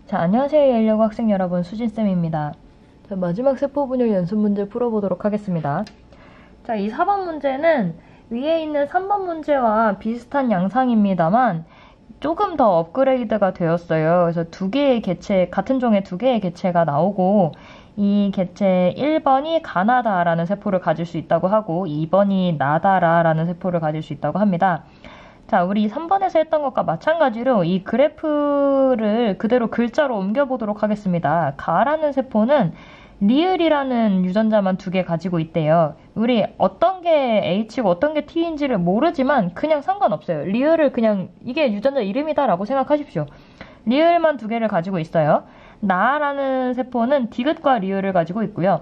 자, 안녕하세요. 열려고 학생 여러분, 수진쌤입니다. 자, 마지막 세포 분열 연습 문제 풀어보도록 하겠습니다. 자, 이 4번 문제는 위에 있는 3번 문제와 비슷한 양상입니다만 조금 더 업그레이드가 되었어요. 그래서 두 개의 개체, 같은 종의 두 개의 개체가 나오고 이 개체 1번이 가나다라는 세포를 가질 수 있다고 하고 2번이 나다라라는 세포를 가질 수 있다고 합니다. 자, 우리 3번에서 했던 것과 마찬가지로 이 그래프를 그대로 글자로 옮겨보도록 하겠습니다. 가라는 세포는 리을이라는 유전자만 두 개 가지고 있대요. 우리 어떤 게 H고 어떤 게 T인지를 모르지만 그냥 상관없어요. 리을을 그냥 이게 유전자 이름이다 라고 생각하십시오. 리을만 두 개를 가지고 있어요. 나라는 세포는 디귿과 리을을 가지고 있고요.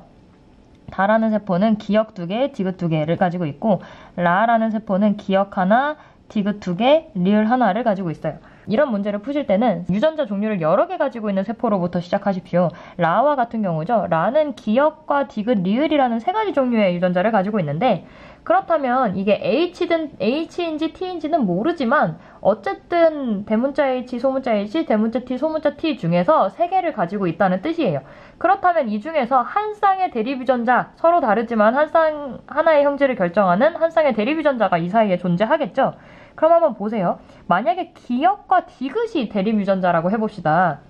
다라는 세포는 기역 두 개, 디귿 두 개를 가지고 있고 라라는 세포는 기역 하나, 디귿 두 개, 리을 하나를 가지고 있어요. 이런 문제를 푸실 때는 유전자 종류를 여러 개 가지고 있는 세포로부터 시작하십시오. 라와 같은 경우죠. 라는 기역과 디귿, 리을이라는 세 가지 종류의 유전자를 가지고 있는데 그렇다면 이게 H인지 T인지는 모르지만 어쨌든 대문자 H, 소문자 H, 대문자 T, 소문자 T 중에서 세 개를 가지고 있다는 뜻이에요. 그렇다면 이 중에서 한 쌍의 대립 유전자, 서로 다르지만 하나의 형질을 결정하는 한 쌍의 대립 유전자가 이 사이에 존재하겠죠? 그럼 한번 보세요. 만약에 기역과 디귿이 대립 유전자라고 해봅시다.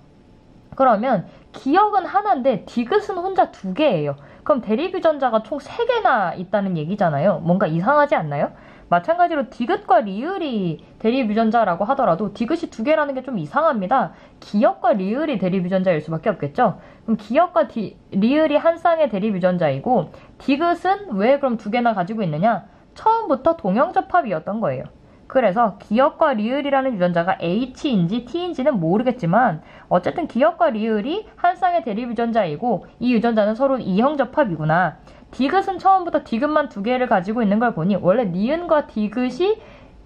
그러면 기역은 하나인데 디귿은 혼자 두 개예요. 그럼 대립 유전자가 총 3개나 있다는 얘기잖아요. 뭔가 이상하지 않나요? 마찬가지로 디귿과 리을이 대립 유전자라고 하더라도 디귿이 두 개라는 게 좀 이상합니다. 기역과 리을이 대립 유전자일 수밖에 없겠죠? 그럼 기역과 리을이 한 쌍의 대립 유전자이고 디귿은 왜 그럼 두 개나 가지고 있느냐? 처음부터 동형접합이었던 거예요. 그래서 기역과 리을이라는 유전자가 H인지 T인지는 모르겠지만 어쨌든 기역과 리을이 한 쌍의 대립 유전자이고 이 유전자는 서로 이형접합이구나. 디귿은 처음부터 디귿만 두 개를 가지고 있는 걸 보니 원래 니은과 디귿이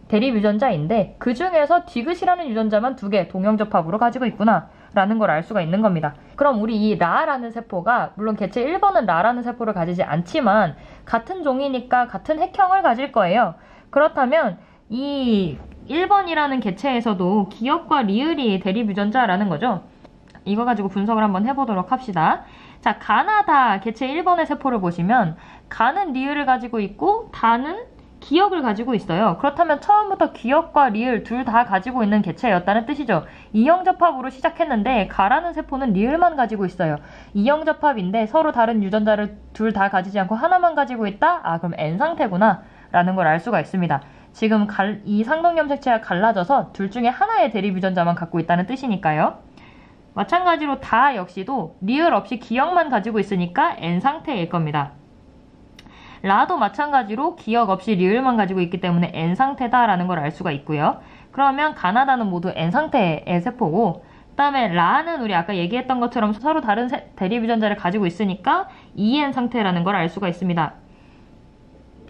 대립 유전자인데 그 중에서 디귿이라는 유전자만 두 개 동형접합으로 가지고 있구나 라는 걸 알 수가 있는 겁니다. 그럼 우리 이 라라는 세포가 물론 개체 1번은 라라는 세포를 가지지 않지만 같은 종이니까 같은 핵형을 가질 거예요. 그렇다면 이 1번이라는 개체에서도 기역과 리을이 대립 유전자라는 거죠. 이거 가지고 분석을 한번 해보도록 합시다. 자, 가나다 개체 1번의 세포를 보시면 가는 리을을 가지고 있고 다는 기역을 가지고 있어요. 그렇다면 처음부터 기역과 리을 둘 다 가지고 있는 개체였다는 뜻이죠. 이형접합으로 시작했는데 가라는 세포는 리을만 가지고 있어요. 이형접합인데 서로 다른 유전자를 둘 다 가지지 않고 하나만 가지고 있다? 아, 그럼 N상태구나 라는 걸 알 수가 있습니다. 지금 이 상동염색체가 갈라져서 둘 중에 하나의 대립 유전자만 갖고 있다는 뜻이니까요. 마찬가지로 다 역시도 리을 없이 기역만 가지고 있으니까 N상태일 겁니다. 라도 마찬가지로 기역 없이 리을만 가지고 있기 때문에 N상태다라는 걸 알 수가 있고요. 그러면 가나다는 모두 N상태의 세포고 그 다음에 라는 우리 아까 얘기했던 것처럼 서로 다른 대립 유전자를 가지고 있으니까 EN 상태라는 걸 알 수가 있습니다.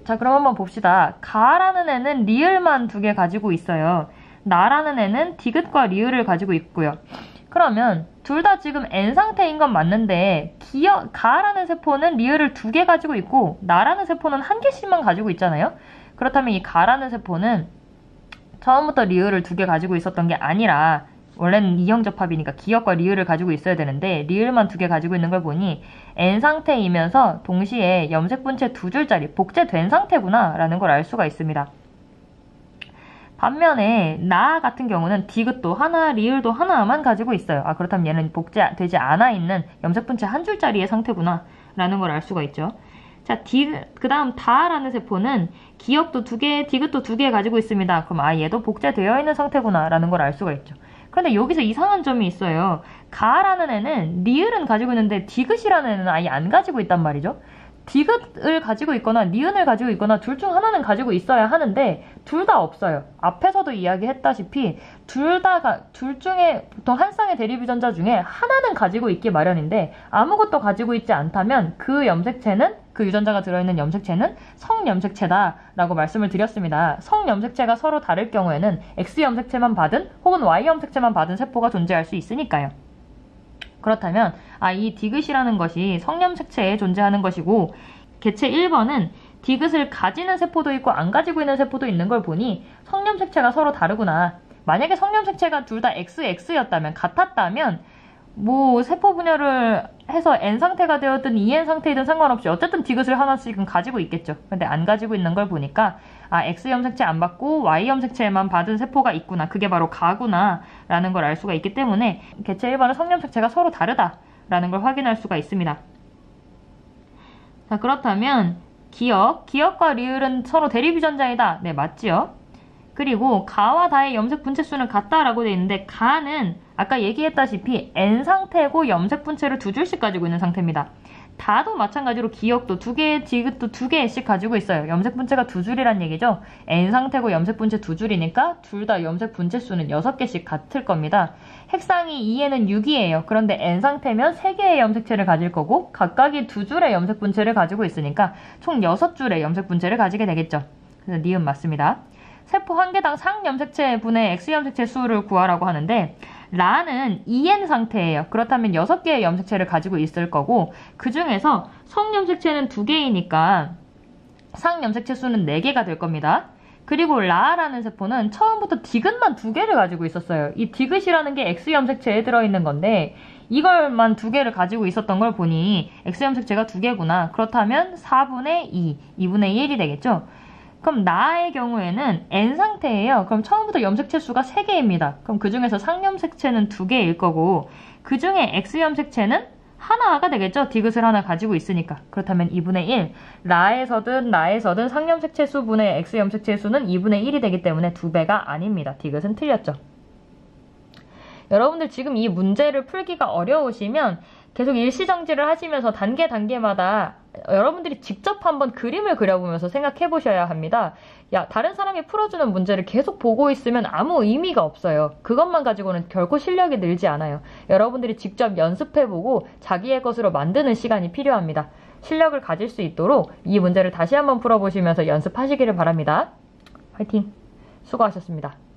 자, 그럼 한번 봅시다. 가라는 애는 리을만 두 개 가지고 있어요. 나라는 애는 디귿과 리을을 가지고 있고요. 그러면 둘 다 지금 N 상태인 건 맞는데 가라는 세포는 리을을 두 개 가지고 있고 나라는 세포는 한 개씩만 가지고 있잖아요. 그렇다면 이 가라는 세포는 처음부터 리을을 두 개 가지고 있었던 게 아니라 원래는 이형접합이니까 기역과 리을을 가지고 있어야 되는데 리을만 두 개 가지고 있는 걸 보니 N 상태이면서 동시에 염색분체 두 줄짜리 복제된 상태구나 라는 걸 알 수가 있습니다. 반면에 나 같은 경우는 디귿도 하나, 리을도 하나만 가지고 있어요. 아, 그렇다면 얘는 복제되지 않아 있는 염색분체 한 줄짜리의 상태구나 라는 걸 알 수가 있죠. 자, 그 다음 다라는 세포는 기역도 두 개, 디귿도 두 개 가지고 있습니다. 그럼 얘도 복제되어 있는 상태구나 라는 걸 알 수가 있죠. 그런데 여기서 이상한 점이 있어요. 가라는 애는 리을은 가지고 있는데 디귿이라는 애는 아예 안 가지고 있단 말이죠. 디귿을 가지고 있거나 니은을 가지고 있거나 둘 중 하나는 가지고 있어야 하는데 둘 다 없어요. 앞에서도 이야기했다시피 둘 중에 보통 한 쌍의 대립 유전자 중에 하나는 가지고 있기 마련인데 아무것도 가지고 있지 않다면 그 유전자가 들어있는 염색체는 성염색체다 라고 말씀을 드렸습니다. 성염색체가 서로 다를 경우에는 X염색체만 받은 혹은 Y염색체만 받은 세포가 존재할 수 있으니까요. 그렇다면 이 디귿이라는 것이 성염색체에 존재하는 것이고 개체 1번은 디귿을 가지는 세포도 있고 안 가지고 있는 세포도 있는 걸 보니 성염색체가 서로 다르구나. 만약에 성염색체가 둘 다 XX였다면 같았다면 뭐 세포 분열을 해서 N 상태가 되었든 EN 상태이든 상관없이 어쨌든 디귿을 하나씩은 가지고 있겠죠. 근데 안 가지고 있는 걸 보니까 아, X 염색체 안 받고 Y 염색체만 받은 세포가 있구나. 그게 바로 가구나 라는 걸 알 수가 있기 때문에 개체 일반은 성염색체가 서로 다르다라는 걸 확인할 수가 있습니다. 자, 그렇다면 기역과 리을은 서로 대립유전자이다. 네, 맞지요? 그리고 가와 다의 염색 분체 수는 같다라고 되어 있는데 가는 아까 얘기했다시피 N 상태고 염색 분체를 2줄씩 가지고 있는 상태입니다. 다도 마찬가지로 기역도 2개, 디귿도 2개씩 가지고 있어요. 염색 분체가 2줄이란 얘기죠. N 상태고 염색 분체 2줄이니까 둘 다 염색 분체 수는 6개씩 같을 겁니다. 핵상이 2에는 6이에요. 그런데 N 상태면 3개의 염색체를 가질 거고 각각이 2줄의 염색 분체를 가지고 있으니까 총 6줄의 염색 분체를 가지게 되겠죠. 그래서 니은 맞습니다. 세포 한 개당 상염색체 분의 X염색체 수를 구하라고 하는데 라는 EN 상태예요. 그렇다면 6개의 염색체를 가지고 있을 거고 그 중에서 성염색체는 2개이니까 상염색체 수는 4개가 될 겁니다. 그리고 라라는 세포는 처음부터 디귿만 2개를 가지고 있었어요. 이 디귿이라는 게 X염색체에 들어있는 건데 이걸만 2개를 가지고 있었던 걸 보니 X염색체가 2개구나. 그렇다면 4분의 2, 2분의 1이 되겠죠. 그럼 나의 경우에는 N 상태예요. 그럼 처음부터 염색체 수가 3개입니다. 그럼 그 중에서 상염색체는 2개일 거고 그 중에 X염색체는 하나가 되겠죠. 디귿을 하나 가지고 있으니까. 그렇다면 2분의 1. 라에서든 나에서든 상염색체 수분의 X염색체 수는 2분의 1이 되기 때문에 2배가 아닙니다. 디귿은 틀렸죠. 여러분들 지금 이 문제를 풀기가 어려우시면 계속 일시정지를 하시면서 단계마다 여러분들이 직접 한번 그림을 그려보면서 생각해 보셔야 합니다. 다른 사람이 풀어주는 문제를 계속 보고 있으면 아무 의미가 없어요. 그것만 가지고는 결코 실력이 늘지 않아요. 여러분들이 직접 연습해보고 자기의 것으로 만드는 시간이 필요합니다. 실력을 가질 수 있도록 이 문제를 다시 한번 풀어보시면서 연습하시기를 바랍니다. 화이팅! 수고하셨습니다.